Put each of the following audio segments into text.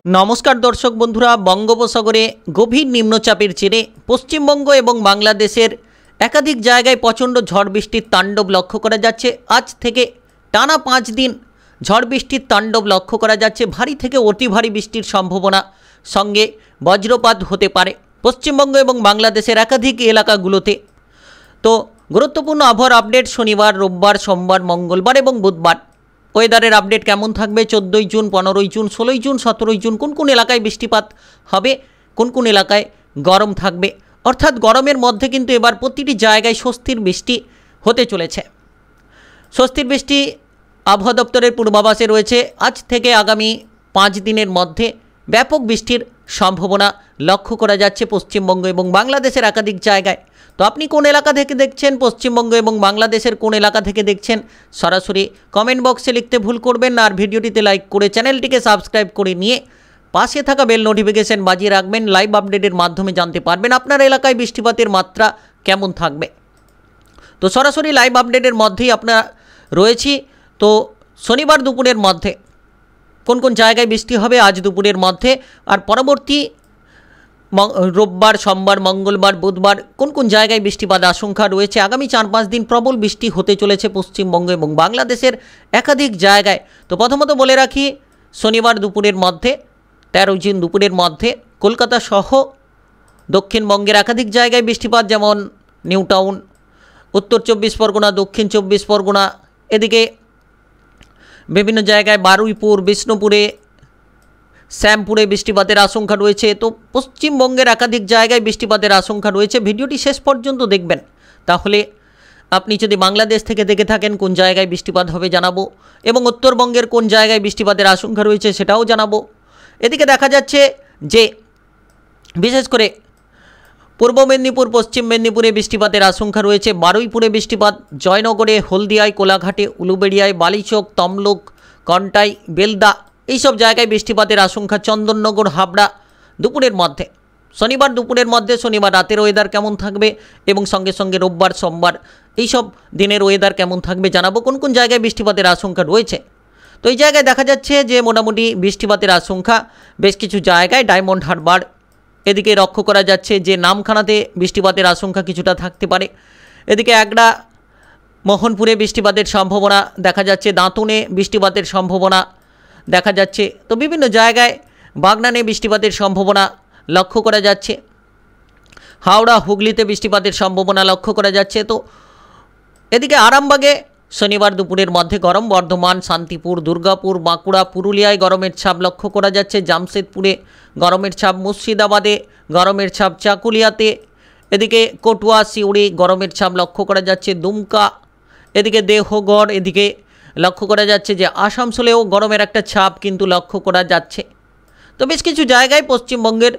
নমস্কার দর্শক বন্ধুরা, বঙ্গোপসাগরে গভীর নিম্নচাপের জেরে পশ্চিমবঙ্গ এবং বাংলাদেশের একাধিক জায়গায় প্রচণ্ড ঝড় বৃষ্টির তাণ্ডব লক্ষ্য করা যাচ্ছে। আজ থেকে টানা 5 দিন ঝড় বৃষ্টির তাণ্ডব লক্ষ্য করা যাচ্ছে। ভারী থেকে অতি ভারী বৃষ্টির সম্ভাবনা, সঙ্গে বজ্রপাত হতে পারে পশ্চিমবঙ্গ এবং বাংলাদেশের একাধিক এলাকাগুলোতে। তো গুরুত্বপূর্ণ আবহাওয়ার আপডেট শনিবার, রোববার, সোমবার, মঙ্গলবার এবং বুধবার। ওয়েদারের আপডেট কেমন থাকবে 14ই জুন, 15ই জুন, 16ই জুন, 17ই জুন, কোন কোন এলাকায় বৃষ্টিপাত হবে, কোন কোন এলাকায় গরম থাকবে। অর্থাৎ গরমের মধ্যে কিন্তু এবার প্রতিটি জায়গায় স্বস্তির বৃষ্টি হতে চলেছে। স্বস্তির বৃষ্টি আবহাওয়া দপ্তরের পূর্বাভাসে রয়েছে। আজ থেকে আগামী 5 দিনের মধ্যে ব্যাপক বৃষ্টির সম্ভাবনা লক্ষ্য করা যাচ্ছে পশ্চিমবঙ্গ এবং বাংলাদেশের একাধিক জায়গায়। তো আপনি কোন এলাকা থেকে দেখছেন, পশ্চিমবঙ্গ এবং বাংলাদেশের কোন এলাকা থেকে দেখছেন, সরাসরি কমেন্ট বক্সে লিখতে ভুল করবেন না। আর ভিডিওটিতে লাইক করে চ্যানেলটিকে সাবস্ক্রাইব করে নিয়ে পাশে থাকা বেল নোটিফিকেশন বাজিয়ে রাখবেন। লাইভ আপডেটের মাধ্যমে জানতে পারবেন আপনার এলাকায় বৃষ্টিপাতের মাত্রা কেমন থাকবে। তো সরাসরি লাইভ আপডেটের মধ্যেই আপনারা রয়েছি। তো শনিবার দুপুরের মধ্যে কোন কোন জায়গায় বৃষ্টি হবে আজ দুপুরের মধ্যে, আর পরবর্তী রোববার, সোমবার, মঙ্গলবার, বুধবার কোন কোন জায়গায় বৃষ্টিপাত আশঙ্কা রয়েছে। আগামী 4-5 দিন প্রবল বৃষ্টি হতে চলেছে পশ্চিমবঙ্গ এবং বাংলাদেশের একাধিক জায়গায়। তো প্রথমত বলে রাখি, শনিবার দুপুরের মধ্যে 13 জুন দুপুরের মধ্যে কলকাতা সহ দক্ষিণবঙ্গের একাধিক জায়গায় বৃষ্টিপাত, যেমন নিউ টাউন, উত্তর 24 পরগনা, দক্ষিণ 24 পরগনা, এদিকে বিভিন্ন জায়গায় বারুইপুর, বিষ্ণুপুরে, শ্যামপুরে বৃষ্টিপাতের আশঙ্কা রয়েছে। তো পশ্চিমবঙ্গের একাধিক জায়গায় বৃষ্টিপাতের আশঙ্কা রয়েছে। ভিডিওটি শেষ পর্যন্ত দেখবেন, তাহলে আপনি যদি বাংলাদেশ থেকে দেখে থাকেন কোন জায়গায় বৃষ্টিপাত হবে জানাবো, এবং উত্তরবঙ্গের কোন জায়গায় বৃষ্টিপাতের আশঙ্কা রয়েছে সেটাও জানাবো। এদিকে দেখা যাচ্ছে যে বিশেষ করে পূর্ব মেদিনীপুর, পশ্চিম মেদিনীপুরে বৃষ্টিপাতের আশঙ্কা রয়েছে। বারুইপুরে বৃষ্টিপাত, জয়নগরে, হলদিয়ায়, কোলাঘাটে, উলুবেড়িয়ায়, বালিচক, তমলুক, কন্টাই, বেলদা এইসব জায়গায় বৃষ্টিপাতের আশঙ্কা। চন্দননগর, হাবড়া দুপুরের মধ্যে, শনিবার দুপুরের মধ্যে, শনিবার রাতের ওয়েদার কেমন থাকবে এবং সঙ্গে সঙ্গে রোববার, সোমবার এইসব দিনের ওয়েদার কেমন থাকবে জানাবো। কোন কোন জায়গায় বৃষ্টিপাতের আশঙ্কা রয়েছে। তো এই জায়গায় দেখা যাচ্ছে যে মোটামুটি বৃষ্টিপাতের আশঙ্কা বেশ কিছু জায়গায়। ডায়মন্ড হারবার এদিকে লক্ষ্য করা যাচ্ছে যে নামখানাতে বৃষ্টিপাতের আশঙ্কা কিছুটা থাকতে পারে। এদিকে একড়া, মোহনপুরে বৃষ্টিপাতের সম্ভাবনা দেখা যাচ্ছে। দাঁতুনে বৃষ্টিপাতের সম্ভাবনা দেখা যাচ্ছে। তো বিভিন্ন জায়গায় বাগনানে বৃষ্টিপাতের সম্ভাবনা লক্ষ্য করা যাচ্ছে। হাওড়া, হুগলিতে বৃষ্টিপাতের সম্ভাবনা লক্ষ্য করা যাচ্ছে। তো এদিকে আরামবাগে শনিবার দুপুরের মধ্যে গরম। বর্ধমান, শান্তিপুর, দুর্গাপুর, বাঁকুড়া, পুরুলিয়ায় গরমের ছাপ লক্ষ্য করা যাচ্ছে। জামশেদপুরে গরমের ছাপ, মুর্শিদাবাদে গরমের ছাপ, চাকুলিয়াতে, এদিকে কটুয়া, সিউড়ি গরমের ছাপ লক্ষ্য করা যাচ্ছে। দুমকা, এদিকে দেহগড়, এদিকে লক্ষ্য করা যাচ্ছে যে আসানসোলেও গরমের একটা ছাপ কিন্তু লক্ষ্য করা যাচ্ছে। তো বেশ কিছু জায়গায় পশ্চিমবঙ্গের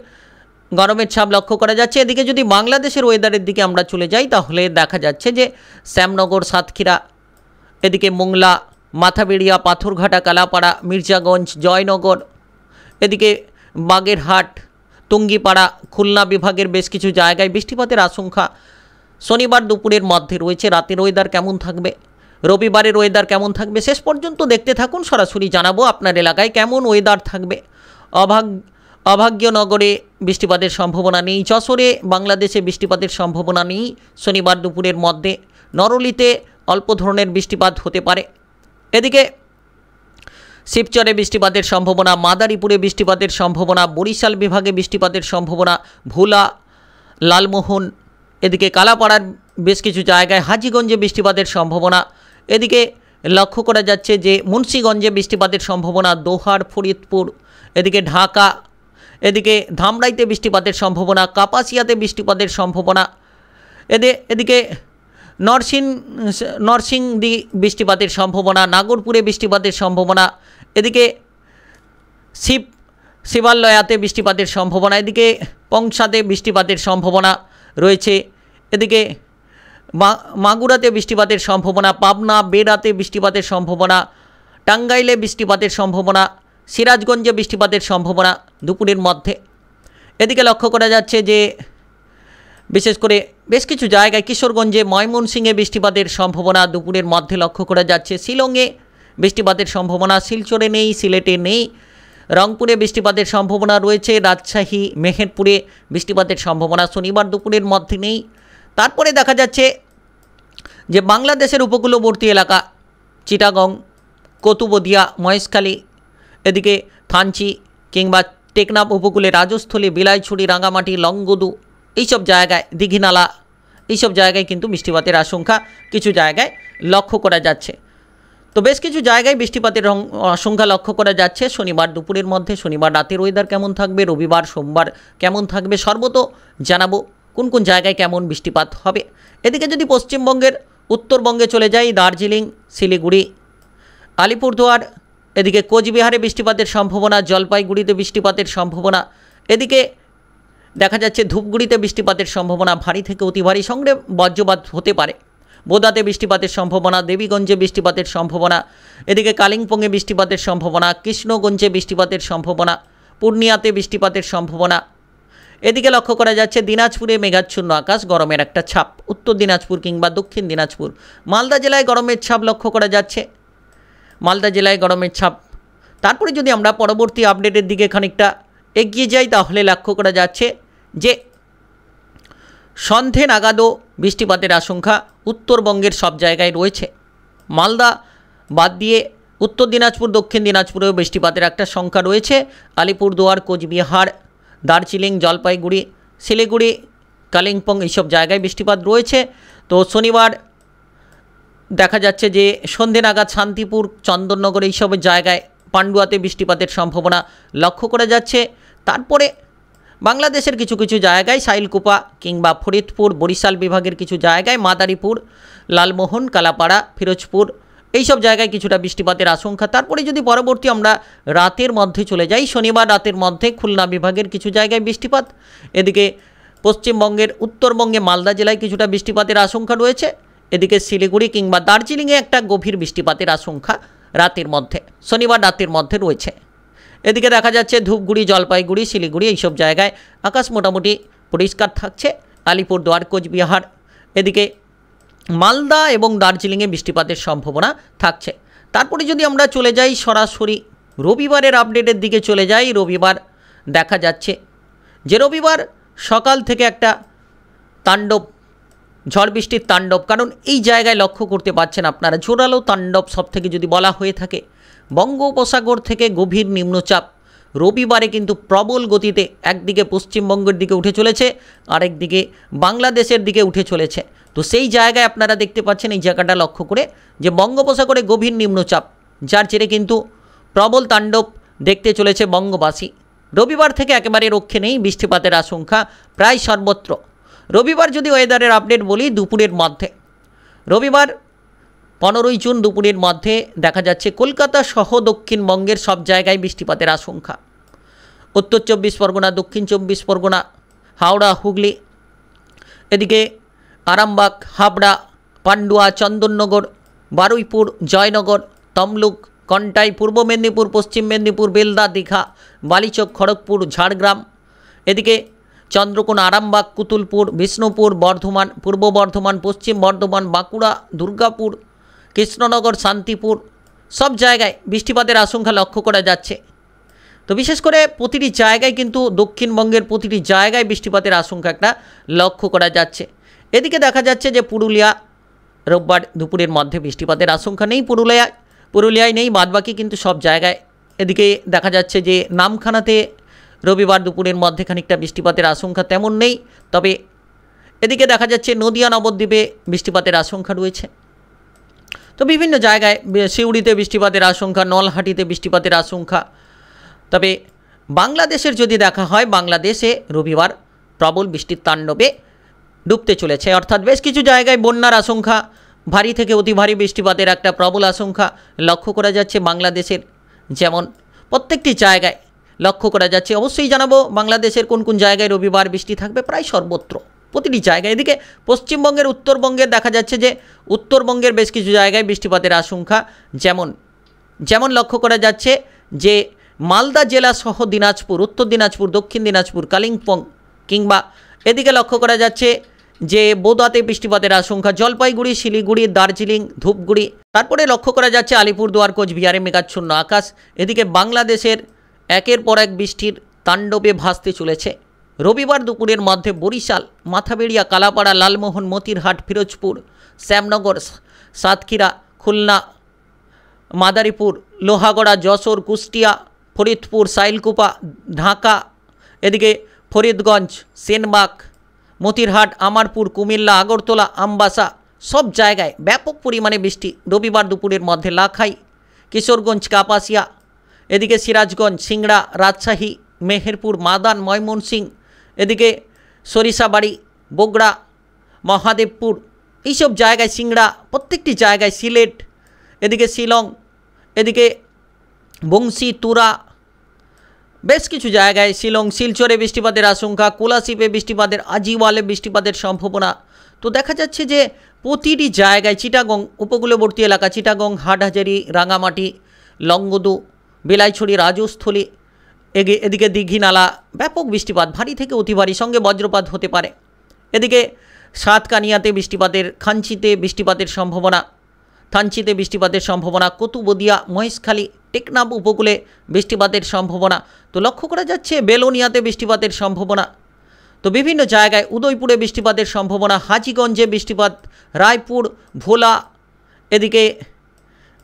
গরমের ছাপ লক্ষ্য করা যাচ্ছে। এদিকে যদি বাংলাদেশের ওয়েদারের দিকে আমরা চলে যাই, তাহলে দেখা যাচ্ছে যে শ্যামনগর, সাতক্ষীরা, এদিকে মোংলা, মাথাবেড়িয়া, পাথরঘাটা, কালাপাড়া, মির্জাগঞ্জ, জয়নগর, এদিকে বাগেরহাট, টুঙ্গিপাড়া, খুলনা বিভাগের বেশ কিছু জায়গায় বৃষ্টিপাতের আশঙ্কা শনিবার দুপুরের মধ্যে রয়েছে। রাতের ওয়েদার কেমন থাকবে, রবিবারের ওয়েদার কেমন থাকবে শেষ পর্যন্ত দেখতে থাকুন, সরাসরি জানাবো আপনার এলাকায় কেমন ওয়েদার থাকবে। অভাগ্যনগরে বৃষ্টিপাতের সম্ভাবনা নেই। যশোরে বাংলাদেশে বৃষ্টিপাতের সম্ভাবনা নেই শনিবার দুপুরের মধ্যে। নরলিতে অল্প ধরনের বৃষ্টিপাত হতে পারে। এদিকে শিবচরে বৃষ্টিপাতের সম্ভাবনা, মাদারীপুরে বৃষ্টিপাতের সম্ভাবনা, বরিশাল বিভাগে বৃষ্টিপাতের সম্ভাবনা, ভোলা, লালমোহন, এদিকে কালাপাড়ার বেশ কিছু জায়গায়, হাজীগঞ্জে বৃষ্টিপাতের সম্ভাবনা। এদিকে লক্ষ্য করা যাচ্ছে যে মুন্সিগঞ্জে বৃষ্টিপাতের সম্ভাবনা, দোহার, ফরিদপুর, এদিকে ঢাকা, এদিকে ধামরাইতে বৃষ্টিপাতের সম্ভাবনা, কাপাসিয়াতে বৃষ্টিপাতের সম্ভাবনা, এদিকে নরসিংদী বৃষ্টিপাতের সম্ভাবনা, নাগরপুরে বৃষ্টিপাতের সম্ভাবনা, এদিকে শিবালয়াতে বৃষ্টিপাতের সম্ভাবনা, এদিকে পংসাতে বৃষ্টিপাতের সম্ভাবনা রয়েছে। এদিকে মাগুরাতে বৃষ্টিপাতের সম্ভাবনা, পাবনা, বেড়াতে বৃষ্টিপাতের সম্ভাবনা, টাঙ্গাইলে বৃষ্টিপাতের সম্ভাবনা, সিরাজগঞ্জে বৃষ্টিপাতের সম্ভাবনা দুপুরের মধ্যে। এদিকে লক্ষ্য করা যাচ্ছে যে বিশেষ করে বেশ কিছু জায়গায় কিশোরগঞ্জে, ময়মনসিংহে বৃষ্টিপাতের সম্ভাবনা দুপুরের মধ্যে লক্ষ্য করা যাচ্ছে। শিলংয়ে বৃষ্টিপাতের সম্ভাবনা, শিলচরে নেই, সিলেটে নেই, রংপুরে বৃষ্টিপাতের সম্ভাবনা রয়েছে, রাজশাহী মেহেরপুরে বৃষ্টিপাতের সম্ভাবনা শনিবার দুপুরের মধ্যে নেই। তারপরে দেখা যাচ্ছে যে বাংলাদেশের উপকূলবর্তী এলাকা চিটাগং, কতুবদিয়া, মহেশখালী, এদিকে থানচি কিংবা টেকনাফ উপকূলে রাজস্থলী, বিলাইছড়ি, রাঙামাটি, লংগদু এইসব জায়গায়, দীঘিনালা এইসব জায়গায় কিন্তু বৃষ্টিপাতের আশঙ্কা কিছু জায়গায় লক্ষ্য করা যাচ্ছে। তো বেশ কিছু জায়গায় বৃষ্টিপাতের আশঙ্কা লক্ষ্য করা যাচ্ছে শনিবার দুপুরের মধ্যে। শনিবার রাতের ওয়েদার কেমন থাকবে, রবিবার সোমবার কেমন থাকবে সর্বত জানাবো কোন কোন জায়গায় কেমন বৃষ্টিপাত হবে। এদিকে যদি পশ্চিমবঙ্গের উত্তরবঙ্গে চলে যাই, দার্জিলিং, শিলিগুড়ি, আলিপুরদুয়ার, এদিকে কোচবিহারে বৃষ্টিপাতের সম্ভাবনা, জলপাইগুড়িতে বৃষ্টিপাতের সম্ভাবনা, এদিকে দেখা যাচ্ছে ধূপগুড়িতে বৃষ্টিপাতের সম্ভাবনা, ভারী থেকে অতি ভারী সঙ্গে বজ্রপাত হতে পারে। বোদাতে বৃষ্টিপাতের সম্ভাবনা, দেবীগঞ্জে বৃষ্টিপাতের সম্ভাবনা, এদিকে কালিম্পংয়ে বৃষ্টিপাতের সম্ভাবনা, কৃষ্ণগঞ্জে বৃষ্টিপাতের সম্ভাবনা, পূর্ণিয়াতে বৃষ্টিপাতের সম্ভাবনা। এদিকে লক্ষ্য করা যাচ্ছে দিনাজপুরে মেঘাচ্ছন্ন আকাশ, গরমের একটা ছাপ। উত্তর দিনাজপুর কিংবা দক্ষিণ দিনাজপুর, মালদা জেলায় গরমের ছাপ লক্ষ্য করা যাচ্ছে, মালদা জেলায় গরমের ছাপ। তারপরে যদি আমরা পরবর্তী আপডেটের দিকে খানিকটা এগিয়ে যাই তাহলে লক্ষ্য করা যাচ্ছে যে সন্ধে নাগাদও বৃষ্টিপাতের আশঙ্কা উত্তরবঙ্গের সব জায়গায় রয়েছে। মালদা বাদ দিয়ে উত্তর দিনাজপুর, দক্ষিণ দিনাজপুরেও বৃষ্টিপাতের একটা সংখ্যা রয়েছে। আলিপুরদুয়ার, কোচবিহার, দার্জিলিং, জলপাইগুড়ি, শিলিগুড়ি, কালিম্পং এইসব জায়গায় বৃষ্টিপাত রয়েছে। তো শনিবার দেখা যাচ্ছে যে সন্ধে নাগাদ শান্তিপুর, চন্দননগর এইসব জায়গায়, পান্ডুয়াতে বৃষ্টিপাতের সম্ভাবনা লক্ষ্য করা যাচ্ছে। তারপরে বাংলাদেশের কিছু কিছু জায়গায় শাইলকুপা কিংবা ফরিদপুর, বরিশাল বিভাগের কিছু জায়গায়, মাদারীপুর, লালমোহন, কালাপাড়া, ফিরোজপুর এইসব জায়গায় কিছুটা বৃষ্টিপাতের আশঙ্কা। তারপরে যদি পরবর্তী আমরা রাতের মধ্যে চলে যাই, শনিবার রাতের মধ্যে খুলনা বিভাগের কিছু জায়গায় বৃষ্টিপাত, এদিকে পশ্চিমবঙ্গের উত্তরবঙ্গে মালদা জেলায় কিছুটা বৃষ্টিপাতের আশঙ্কা রয়েছে, এদিকে শিলিগুড়ি কিংবা দার্জিলিংয়ে একটা গভীর বৃষ্টিপাতের আশঙ্কা রাতের মধ্যে, শনিবার রাতের মধ্যে রয়েছে। এদিকে দেখা যাচ্ছে ধূপগুড়ি, জলপাইগুড়ি, শিলিগুড়ি এইসব জায়গায় আকাশ মোটামুটি পরিষ্কার থাকছে। আলিপুরদুয়ার, কোচবিহার, এদিকে মালদা এবং দার্জিলিংয়ে বৃষ্টিপাতের সম্ভাবনা থাকছে। তারপরে যদি আমরা চলে যাই সরাসরি রবিবারের আপডেটের দিকে চলে যাই, রবিবার দেখা যাচ্ছে যে রবিবার সকাল থেকে একটা তাণ্ডব, ঝড় বৃষ্টির তাণ্ডব। কারণ এই জায়গায় লক্ষ্য করতে পারছেন আপনারা জোরালো তাণ্ডব সব থেকে যদি বলা হয়ে থাকে। বঙ্গোপসাগর থেকে গভীর নিম্নচাপ রবিবারে কিন্তু প্রবল গতিতে একদিকে পশ্চিমবঙ্গের দিকে উঠে চলেছে, আরেকদিকে বাংলাদেশের দিকে উঠে চলেছে। তো সেই জায়গায় আপনারা দেখতে পাচ্ছেন এই জায়গাটা লক্ষ্য করে যে বঙ্গোপসাগরে গভীর নিম্নচাপ, যার জেরে কিন্তু প্রবল তাণ্ডব দেখতে চলেছে বঙ্গবাসী। রবিবার থেকে একেবারে রক্ষে নেই, বৃষ্টিপাতের আশঙ্কা প্রায় সর্বত্র। রবিবার যদি ওয়েদারের আপডেট বলি, দুপুরের মধ্যে রবিবার 15ই জুন দুপুরের মধ্যে দেখা যাচ্ছে কলকাতা সহ দক্ষিণবঙ্গের সব জায়গায় বৃষ্টিপাতের আশঙ্কা। উত্তর 24 পরগনা, দক্ষিণ 24 পরগনা, হাওড়া, হুগলি, এদিকে আরামবাগ, হাবড়া, পান্ডুয়া, চন্দননগর, বারুইপুর, জয়নগর, তমলুক, কন্টাই, পূর্ব মেদিনীপুর, পশ্চিম মেদিনীপুর, বেলদা, দীঘা, বালিচক, খড়গপুর, ঝাড়গ্রাম, এদিকে চন্দ্রকোনা, আরামবাগ, কুতুলপুর, বিষ্ণুপুর, বর্ধমান, পূর্ব বর্ধমান, পশ্চিম বর্ধমান, বাঁকুড়া, দুর্গাপুর, কৃষ্ণনগর, শান্তিপুর সব জায়গায় বৃষ্টিপাতের আশঙ্কা লক্ষ্য করা যাচ্ছে। তো বিশেষ করে প্রতিটি জায়গায় কিন্তু দক্ষিণবঙ্গের প্রতিটি জায়গায় বৃষ্টিপাতের আশঙ্কা একটা লক্ষ্য করা যাচ্ছে। এদিকে দেখা যাচ্ছে যে পুরুলিয়া রোববার দুপুরের মধ্যে বৃষ্টিপাতের আশঙ্কা নেই, পুরুলিয়ায় নেই, বাদবাকি কিন্তু সব জায়গায়। এদিকে দেখা যাচ্ছে যে নামখানাতে রবিবার দুপুরের মধ্যে খানিকটা বৃষ্টিপাতের আশঙ্কা তেমন নেই, তবে এদিকে দেখা যাচ্ছে নদিয়া, নবদ্বীপে বৃষ্টিপাতের আশঙ্কা রয়েছে। তো বিভিন্ন জায়গায় সিউড়িতে বৃষ্টিপাতের আশঙ্কা, নলহাটিতে বৃষ্টিপাতের আশঙ্কা। তবে বাংলাদেশের যদি দেখা হয়, বাংলাদেশে রবিবার প্রবল বৃষ্টির তাণ্ডবে ডুবতে চলেছে, অর্থাৎ বেশ কিছু জায়গায় বন্যার আশঙ্কা, ভারী থেকে অতি ভারী বৃষ্টিপাতের একটা প্রবল আশঙ্কা লক্ষ্য করা যাচ্ছে বাংলাদেশের। যেমন প্রত্যেকটি জায়গায় লক্ষ্য করা যাচ্ছে। অবশ্যই জানাবো বাংলাদেশের কোন কোন জায়গায় রবিবার বৃষ্টি থাকবে, প্রায় সর্বত্র প্রতিটি জায়গায়। এদিকে পশ্চিমবঙ্গের উত্তরবঙ্গের দেখা যাচ্ছে যে উত্তরবঙ্গের বেশ কিছু জায়গায় বৃষ্টিপাতের আশঙ্কা, যেমন লক্ষ্য করা যাচ্ছে যে মালদা জেলা সহ দিনাজপুর, উত্তর দিনাজপুর, দক্ষিণ দিনাজপুর, কালিম্পং কিংবা এদিকে লক্ষ্য করা যাচ্ছে যে বোদাতে বৃষ্টিপাতের আশঙ্কা, জলপাইগুড়ি, শিলিগুড়ি, দার্জিলিং, ধূপগুড়ি। তারপরে লক্ষ্য করা যাচ্ছে আলিপুরদুয়ার, কোচবিহারে মেঘাচ্ছন্ন আকাশ। এদিকে বাংলাদেশের একের পর এক বৃষ্টির তাণ্ডবে ভাসতে চলেছে। রবিবার দুপুরের মধ্যে বরিশাল, মাথাবেড়িয়া, কালাপাড়া, লালমোহন, মতিরহাট, ফিরোজপুর, শ্যামনগর, সাতক্ষীরা, খুলনা, মাদারীপুর, লোহাগড়া, যশোর, কুষ্টিয়া, ফরিদপুর, সাইলকুপা, ঢাকা, এদিকে ফরিদগঞ্জ, সেনবাগ, মতিরহাট, আমারপুর, কুমিল্লা, আগরতলা, আমবাসা সব জায়গায় ব্যাপক পরিমাণে বৃষ্টি। রবিবার দুপুরের মধ্যে লাখাই, কিশোরগঞ্জ, কাপাসিয়া, এদিকে সিরাজগঞ্জ, সিংড়া, রাজশাহী, মেহেরপুর, মাদান, ময়মনসিংহ, এদিকে সরিষাবাড়ি, বগুড়া, মহাদেবপুর এইসব জায়গায়, সিংড়া, প্রত্যেকটি জায়গায়, সিলেট, এদিকে শিলং, এদিকে বংশী, তুরা, বেশ কিছু জায়গায়, শিলং, শিলচরে বৃষ্টিপাতের আশঙ্কা, কোলাশিপে বৃষ্টিপাতের, আজিওয়ালে বৃষ্টিপাতের সম্ভাবনা। তো দেখা যাচ্ছে যে প্রতিটি জায়গায়, চিটাগং উপকূলবর্তী এলাকা, চিটাগং, হাটহাজারি, রাঙামাটি, লংগদু, বিলাইছড়ি, রাজস্থলী, এদিকে দীঘিনালা ব্যাপক বৃষ্টিপাত, ভারী থেকে অতি ভারী, সঙ্গে বজ্রপাত হতে পারে। এদিকে সাতকানিয়াতে বৃষ্টিপাতের, খাঞ্চিতে বৃষ্টিপাতের সম্ভাবনা, থানচিতে বৃষ্টিপাতের সম্ভাবনা, কুতুবদিয়া, মহেশখালী, টেকনাফ উপকূলে বৃষ্টিপাতের সম্ভাবনা। তো লক্ষ্য করা যাচ্ছে বেলোনিয়াতে বৃষ্টিপাতের সম্ভাবনা। তো বিভিন্ন জায়গায়, উদয়পুরে বৃষ্টিপাতের সম্ভাবনা, হাজীগঞ্জে বৃষ্টিপাত, রায়পুর, ভোলা, এদিকে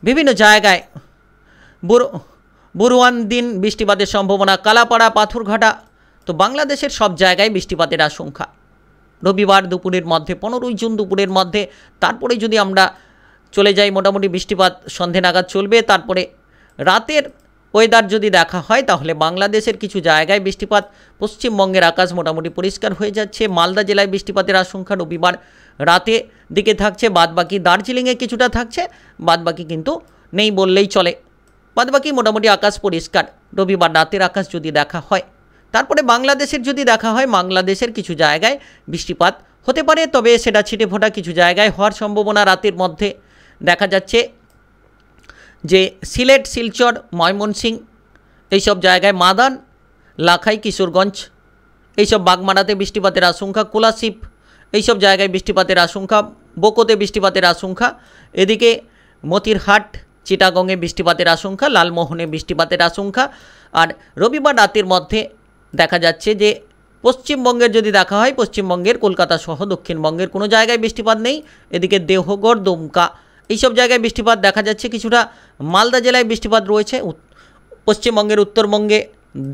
বিভিন্ন জায়গায় বুরহানুদ্দিন বৃষ্টিপাতের সম্ভাবনা, কালাপাড়া, পাথরঘাটা। তো বাংলাদেশের সব জায়গায় বৃষ্টিপাতের আশঙ্কা রবিবার দুপুরের মধ্যে, 15ই জুন দুপুরের মধ্যে। তারপরে যদি আমরা চলে যাই, মোটামুটি বৃষ্টিপাত সন্ধে নাগাদ চলবে। তারপরে রাতের ওয়েদার যদি দেখা হয় তাহলে বাংলাদেশের কিছু জায়গায় বৃষ্টিপাত, পশ্চিমবঙ্গের আকাশ মোটামুটি পরিষ্কার হয়ে যাচ্ছে। মালদা জেলায় বৃষ্টিপাতের আশঙ্কা রবিবার রাতে দিকে থাকছে, বাদবাকি দার্জিলিংয়ে কিছুটা থাকছে, বাদবাকি কিন্তু নেই বললেই চলে। বাদবাকি মোটামুটি আকাশ পরিষ্কার রবিবার রাতের আকাশ যদি দেখা হয়। তারপরে বাংলাদেশের যদি দেখা হয়, বাংলাদেশের কিছু জায়গায় বৃষ্টিপাত হতে পারে, তবে সেটা ছিটেফোঁটা কিছু জায়গায় হওয়ার সম্ভাবনা রাতের মধ্যে দেখা যাচ্ছে। যে সিলেট, শিলচর, ময়মনসিংহ এইসব জায়গায়, মাদান, লাখাই, কিশোরগঞ্জ এইসব, বাগমারাতে বৃষ্টিপাতের আশঙ্কা, কোলাশিপ এইসব জায়গায় বৃষ্টিপাতের আশঙ্কা, বোকোতে বৃষ্টিপাতের আশঙ্কা, এদিকে মতিরহাট, চিটাগংয়ে বৃষ্টিপাতের আশঙ্কা, লালমোহনে বৃষ্টিপাতের আশঙ্কা। আর রবিবার রাতের মধ্যে দেখা যাচ্ছে যে পশ্চিমবঙ্গের যদি দেখা হয়, পশ্চিমবঙ্গের কলকাতা সহ দক্ষিণবঙ্গের কোনো জায়গায় বৃষ্টিপাত নেই। এদিকে দেওঘর, দুমকা এইসব জায়গায় বৃষ্টিপাত দেখা যাচ্ছে। কিছুটা মালদা জেলায় বৃষ্টিপাত রয়েছে। পশ্চিমবঙ্গের উত্তরবঙ্গে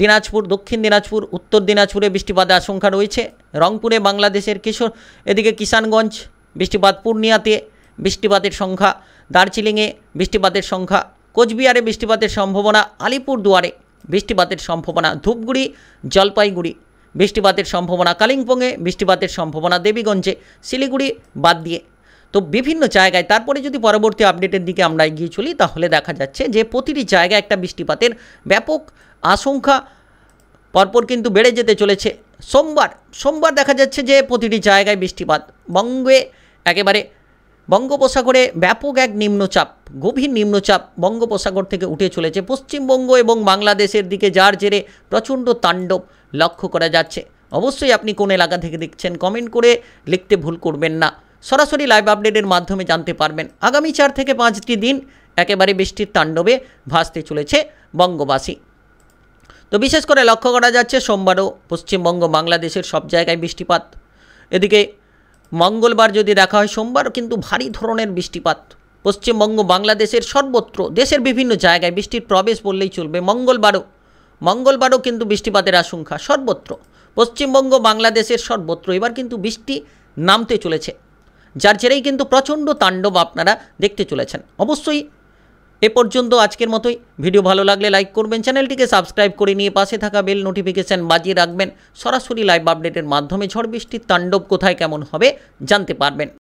দিনাজপুর, দক্ষিণ দিনাজপুর, উত্তর দিনাজপুরে বৃষ্টিপাতের আশঙ্কা রয়েছে। রংপুরে বাংলাদেশের এদিকে কিষানগঞ্জ বৃষ্টিপাত, পূর্ণিয়াতে বৃষ্টিপাতের সংখ্যা, দার্জিলিংয়ে বৃষ্টিপাতের সংখ্যা, কোচবিহারে বৃষ্টিপাতের সম্ভাবনা, আলিপুরদুয়ারে বৃষ্টিপাতের সম্ভাবনা, ধূপগুড়ি, জলপাইগুড়ি বৃষ্টিপাতের সম্ভাবনা, কালিম্পংয়ে বৃষ্টিপাতের সম্ভাবনা, দেবীগঞ্জে, শিলিগুড়ি বাদ দিয়ে। তো বিভিন্ন জায়গায় তারপরে যদি পরবর্তী আপডেটের দিকে আমরা এগিয়ে চলি তাহলে দেখা যাচ্ছে যে প্রতিটি জায়গায় একটা বৃষ্টিপাতের ব্যাপক আশঙ্কা পরপর কিন্তু বেড়ে যেতে চলেছে। সোমবার দেখা যাচ্ছে যে প্রতিটি জায়গায় বৃষ্টিপাত, বঙ্গে একেবারে বঙ্গোপসাগরে ব্যাপক এক নিম্নচাপ, গভীর নিম্নচাপ বঙ্গোপসাগর থেকে উঠে চলেছে পশ্চিমবঙ্গ এবং বাংলাদেশের দিকে, যার জেরে প্রচণ্ড তাণ্ডব লক্ষ্য করা যাচ্ছে। অবশ্যই আপনি কোন এলাকা থেকে দেখছেন কমেন্ট করে লিখতে ভুল করবেন না। সরাসরি লাইভ আপডেটের মাধ্যমে জানতে পারবেন। আগামী 4 থেকে 5টি দিন একেবারে বৃষ্টির তাণ্ডবে ভাসতে চলেছে বঙ্গবাসী। তো বিশেষ করে লক্ষ্য করা যাচ্ছে সোমবারও পশ্চিমবঙ্গ, বাংলাদেশের সব জায়গায় বৃষ্টিপাত। এদিকে মঙ্গলবার যদি দেখা হয়, সোমবারও কিন্তু ভারী ধরনের বৃষ্টিপাত পশ্চিমবঙ্গ, বাংলাদেশের সর্বত্র, দেশের বিভিন্ন জায়গায় বৃষ্টির প্রবেশ বললেই চলবে। মঙ্গলবারও কিন্তু বৃষ্টিপাতের আশঙ্কা সর্বত্র, পশ্চিমবঙ্গ, বাংলাদেশের সর্বত্র এবার কিন্তু বৃষ্টি নামতে চলেছে, যার জেরেই কিন্তু প্রচণ্ড তাণ্ডব আপনারা দেখতে চলেছেন। অবশ্যই এ পর্যন্ত আজকের মতোই। ভিডিও ভালো লাগলে লাইক করবেন, চ্যানেলটিকে সাবস্ক্রাইব করে নিয়ে পাশে থাকা বেল নোটিফিকেশান বাজিয়ে রাখবেন। সরাসরি লাইভ আপডেটের মাধ্যমে ঝড় বৃষ্টির তাণ্ডব কোথায় কেমন হবে জানতে পারবেন।